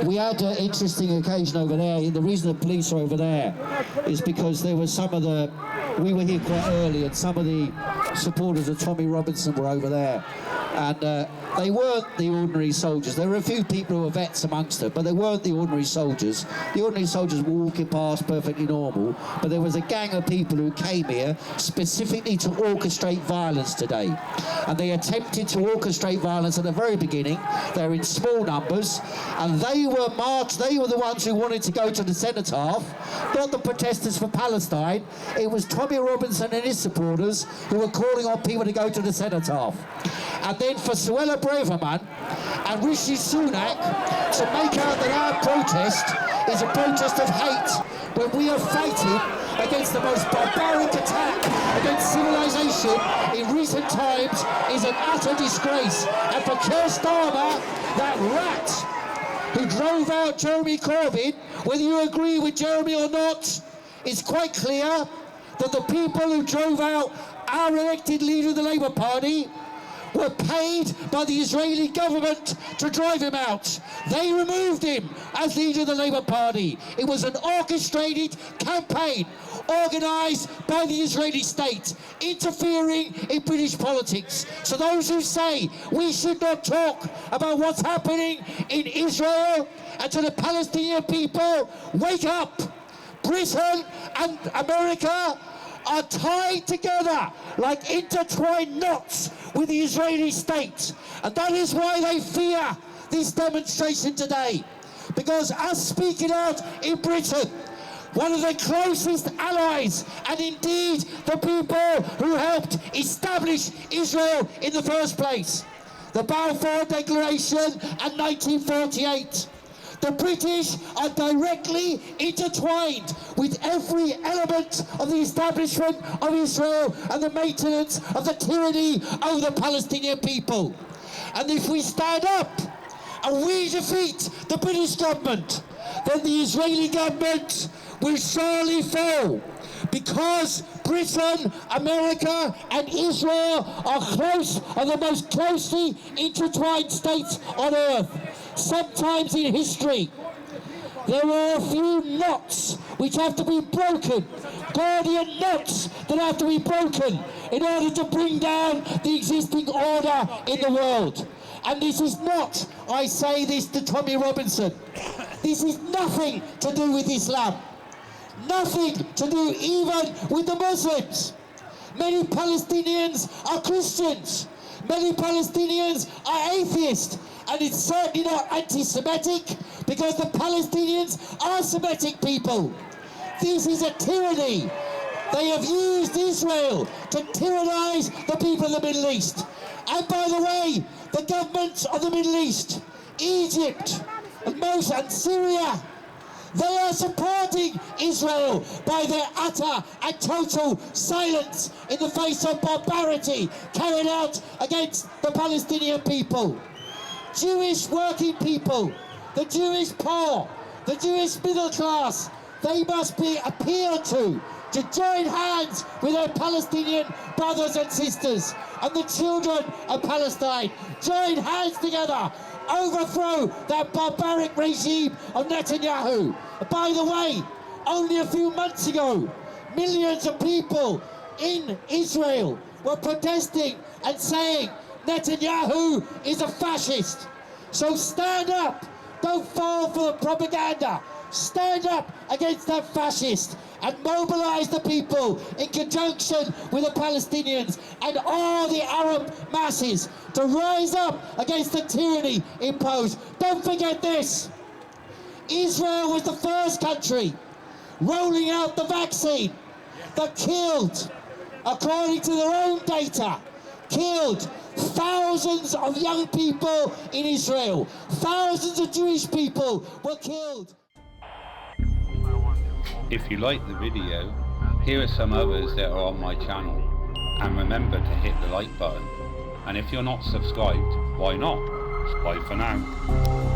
We had an interesting occasion over there. The reason the police are over there is because there were some of the... We were here quite early, and some of the supporters of Tommy Robinson were over there. And they weren't the ordinary soldiers. There were a few people who were vets amongst them, but they weren't the ordinary soldiers. The ordinary soldiers were walking past perfectly normal, but there was a gang of people who came here specifically to orchestrate violence today. And they attempted to orchestrate violence at the very beginning. They're in small numbers, and they were the ones who wanted to go to the cenotaph, not the protesters for Palestine. It was Tommy Robinson and his supporters who were calling on people to go to the cenotaph. And then for Suella Braverman and Rishi Sunak to make out that our protest is a protest of hate, when we are fighting against the most barbaric attack against civilization in recent times, is an utter disgrace. And for Keir Starmer, that rat who drove out Jeremy Corbyn, whether you agree with Jeremy or not, it's quite clear that the people who drove out our elected leader of the Labour Party were paid by the Israeli government to drive him out. They removed him as leader of the Labour Party. It was an orchestrated campaign organised by the Israeli state, interfering in British politics. So those who say we should not talk about what's happening in Israel and to the Palestinian people, wake up. Britain and America are tied together like intertwined knots with the Israeli state. And that is why they fear this demonstration today. Because us speaking out in Britain, one of the closest allies, and indeed the people who helped establish Israel in the first place, the Balfour Declaration and 1948. The British are directly intertwined with every element of the establishment of Israel and the maintenance of the tyranny over the Palestinian people. And if we stand up and we defeat the British government, then the Israeli government will surely fall, because Britain, America and Israel are the most closely intertwined states on earth. Sometimes in history, there are a few knots which have to be broken, Gordian knots that have to be broken in order to bring down the existing order in the world. And this is not, I say this to Tommy Robinson, this is nothing to do with Islam. Nothing to do even with the Muslims. Many Palestinians are Christians. Many Palestinians are atheists. And it's certainly not anti-Semitic, because the Palestinians are Semitic people. This is a tyranny. They have used Israel to tyrannize the people of the Middle East. And by the way, the governments of the Middle East, Egypt and Syria, they are supporting Israel by their utter and total silence in the face of barbarity carried out against the Palestinian people. Jewish working people, the Jewish poor, the Jewish middle class, they must be appealed to join hands with their Palestinian brothers and sisters, and the children of Palestine join hands together, overthrow that barbaric regime of Netanyahu. By the way, only a few months ago, millions of people in Israel were protesting and saying Netanyahu is a fascist. So stand up, don't fall for the propaganda. Stand up against that fascist and mobilize the people in conjunction with the Palestinians and all the Arab masses to rise up against the tyranny imposed. Don't forget this. Israel was the first country rolling out the vaccine that killed, according to their own data, killed thousands of young people in Israel. Thousands of Jewish people were killed. If you like the video, here are some others that are on my channel. And remember to hit the like button. And if you're not subscribed, why not? Bye for now.